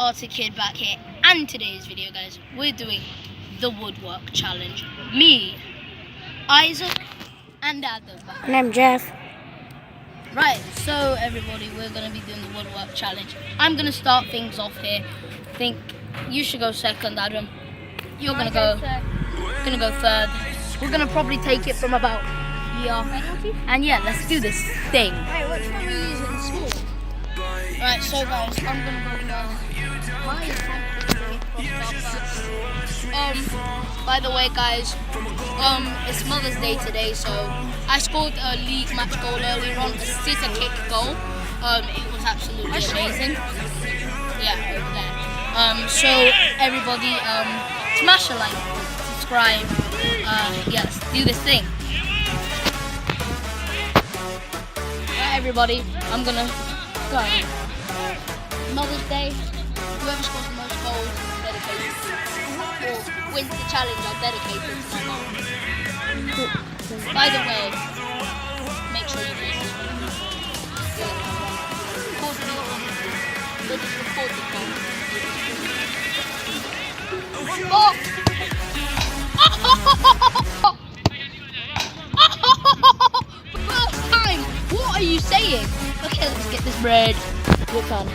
Arctic Kid back here, and today's video, guys, we're doing the woodwork challenge. Me, Isaac, and Adam. And I'm Jeff. Right, so everybody, we're gonna be doing the woodwork challenge. I'm gonna start things off here. I think you should go second, Adam. You're gonna go third. We're gonna probably take it from about here. And yeah, let's do this thing. Wait, which one are you using? Small? Right, so guys, I'm gonna go first. My by the way, guys, it's Mother's Day today, so I scored a league match goal earlier on, a scissor kick goal. It was absolutely amazing. Yeah, over there. So everybody, smash a like, subscribe. Yeah, let's do this thing. Right, everybody, I'm gonna go. Mother's Day, whoever scores the most goals is dedicated or wins the challenge are dedicated to my mom. By the way, make sure you do this. First time! What are you saying? Okay, let's get this bread. Your turn.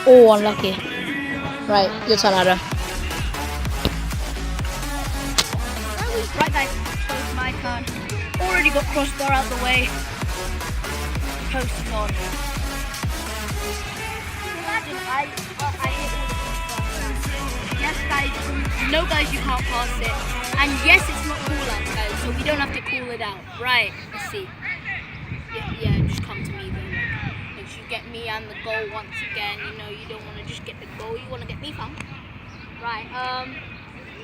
Oh, unlucky. Right, your turn, Ada. Right, guys, so it's my turn. Already got crossbar out the way. Post is on. Imagine I hit all the crossbar. Yes, guys. No, guys, you can't pass it. And yes, it's not cool out, guys, so we don't have to cool it out. Right, let's see. Yeah, just come to me then. Make sure you get me and the goal once again. You know, you don't want to just get the goal, you want to get me fam. Right,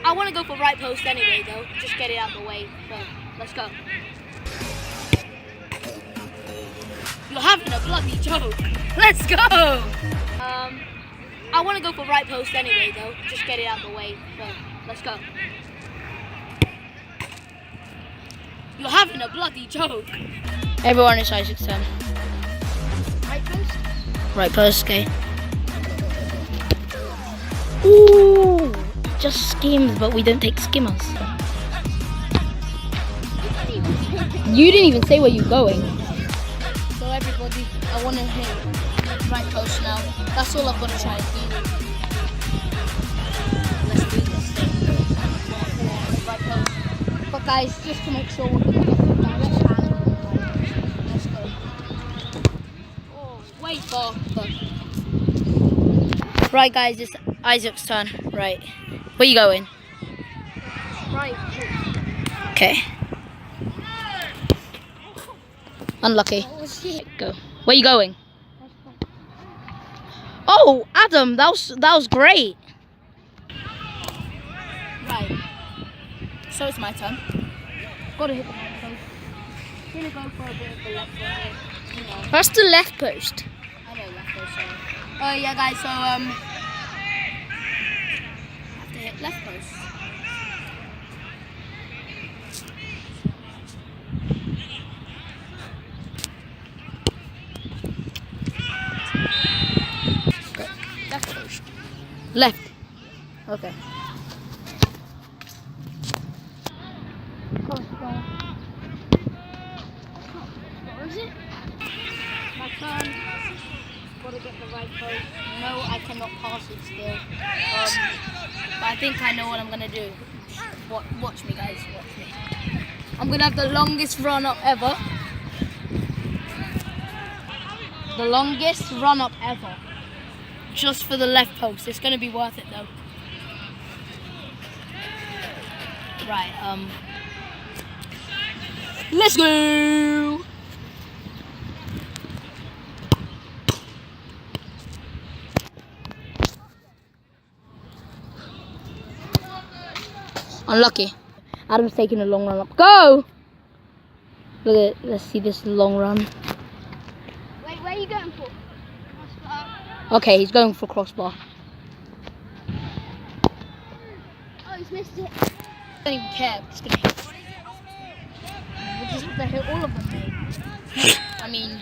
I want to go for right post anyway, though. Just get it out the way. So, let's go. You're having a bloody joke. Let's go. I want to go for right post anyway, though. Just get it out the way. So, let's go. You're having a bloody joke. Everyone, it's Isaac's turn. Right post? Right post, okay. Ooh, just skims, but we don't take skimmers. You didn't even say where you're going. So everybody, I want to hit right post now. That's all I've got to try to do. Let's do this thing. Right post. But guys, just to make sure we're going to get the direct hand. Let's go. Oh, wait for. Right, guys, it's Isaac's turn. Right. Where you going? Right. Okay. Unlucky. Go. Where you going? Oh, Adam, that was great. Right. So it's my turn. Gotta hit the right post. Gonna go for a bit of the left right. You know. That's the left post. I know left post, sorry. Oh yeah, guys, so have to hit left post. Okay. Left post. Left. Okay. Crossbar. What is it? My turn. Gotta get the right post. No, I cannot pass it still. But I think I know what I'm gonna do. Watch me, guys. Watch me. I'm gonna have the longest run up ever. The longest run up ever. Just for the left post. It's gonna be worth it though. Right. Let's go. Unlucky. Adam's taking a long run up. Go! Look at it. Let's see this long run. Wait, where are you going for? Okay, he's going for crossbar. Oh, he's missed it. I don't even care. I'm just gonna hit. We'll just have to hit all of them, mate. I mean,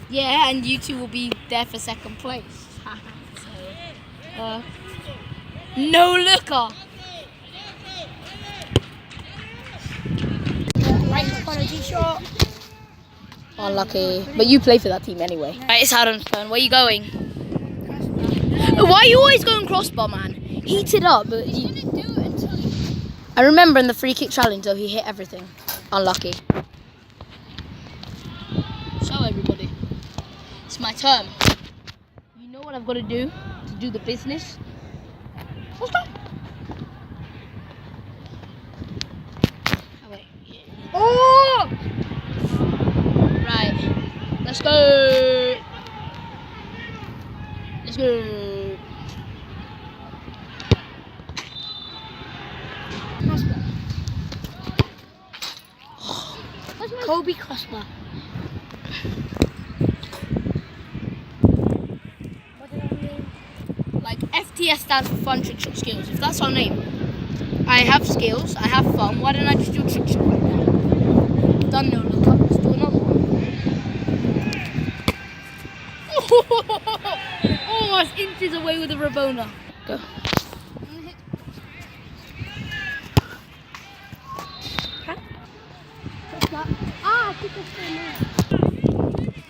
yeah, and you two will be there for second place. So, no looker. Right apology shot. Unlucky. But you play for that team anyway. Right, it's Adam's turn. Where are you going? Why are you always going crossbar, man? Heat it up. But I remember in the free kick challenge, though, he hit everything. Unlucky. So, everybody, it's my turn. You know what I've got to do the business? Let's go. Oh, wait. Oh! Right. Let's go. Let's go. Kobe crossbar. What did I mean? Like FTS stands for fun, trick shot, skills. If that's our name, I have skills, I have fun. Why don't I just do a trick shot right now? Done, no look up. Let's do another one. Almost inches away with a Rabona. Go.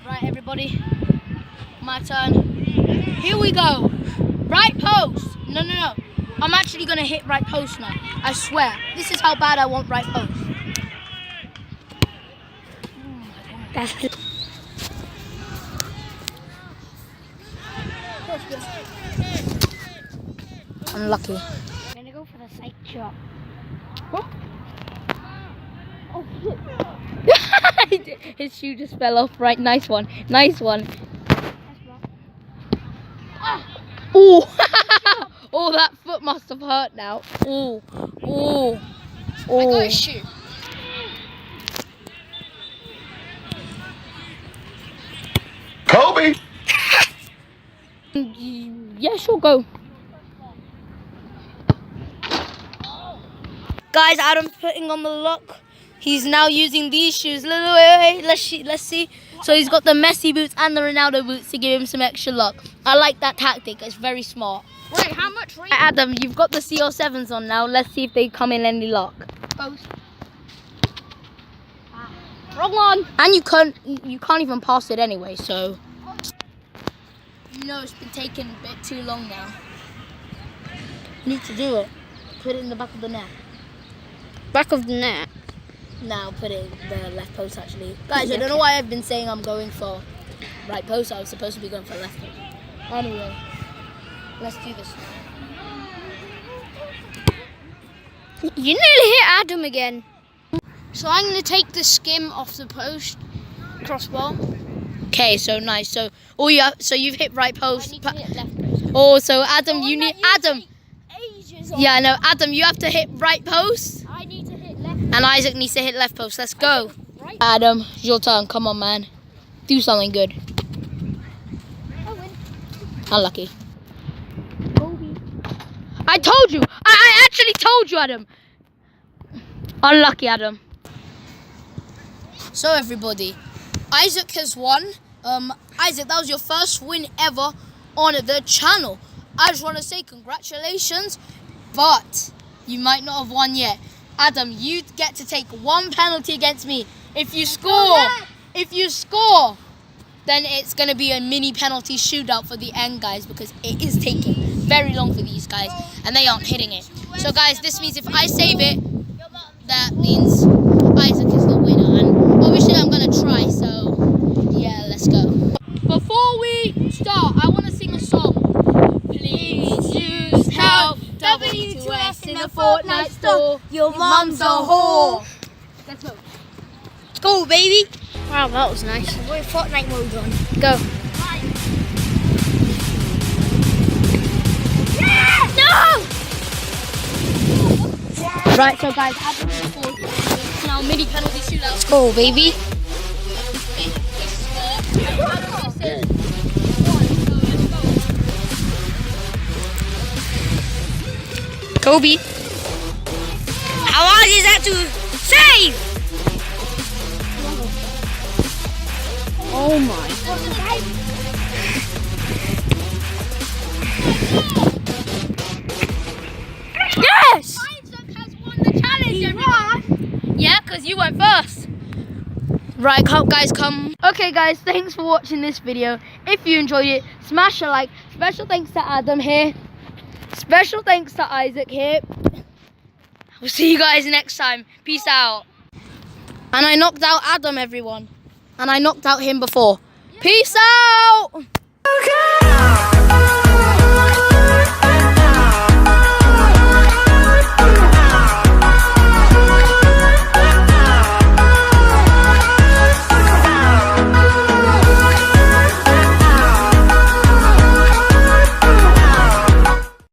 Right, everybody, my turn. Here we go. Right post. No. I'm actually gonna hit right post now. I swear. This is how bad I want right post. Unlucky. I'm gonna go for the side shot. What? Oh shit. His shoe just fell off. Right, nice one. Nice one. Oh, oh, that foot must have hurt now. Oh. I got his shoe. Kobe! Yeah, sure, go. Guys, Adam's putting on the lock. He's now using these shoes. Wait, let's see. So he's got the Messi boots and the Ronaldo boots to give him some extra luck. I like that tactic. It's very smart. Wait, how much rate? Adam, you've got the CR7s on now. Let's see if they come in any luck. Post. Wrong one. And you can't even pass it anyway, so you know it's been taking a bit too long now. You need to do it. Put it in the back of the net. Back of the net. Now put it in the left post actually. Guys, I don't know why I've been saying I'm going for right post. I was supposed to be going for left post. Anyway, let's do this. You nearly hit Adam again. So I'm going to take the skim off the post crossbar. Okay, so nice. So you've hit right post. I need to hit left post. Oh, so Adam, you need Adam. Ages on. Yeah, no, Adam, you have to hit right post. I need to hit left. And Isaac needs to hit left post. Let's go. Right. Adam, it's your turn. Come on, man. Do something good. I win. Unlucky. Kobe. I told you. I actually told you, Adam. Unlucky, Adam. So, everybody, Isaac has won. Isaac, that was your first win ever on the channel. I just want to say congratulations, but you might not have won yet. Adam, you get to take one penalty against me. If you score, then it's going to be a mini penalty shootout for the end, guys, because it is taking very long for these guys, and they aren't hitting it. So, guys, this means if I save it, that means Isaac is the winner, and obviously I'm going to try, so yeah, let's go. Before we start, I want to sing a song. Please use help, W2S in the Fortnite store. Your mum's a whore. Let's go. Let's go, baby. Wow, that was nice. We're Fortnite mode on. Go. Yeah! No! Right, so guys, Adam is the fourth. Now mini penalty shootout. Let's go, baby. Kobe. How hard is that to save? Oh my. Yes! Isaac has won the challenge, everyone. Yeah, because you went first. Right, guys, come. Okay, guys, thanks for watching this video. If you enjoyed it, smash a like. Special thanks to Adam here. Special thanks to Isaac here. We'll see you guys next time. Peace out. And I knocked out Adam, everyone. And I knocked out him before. Peace out!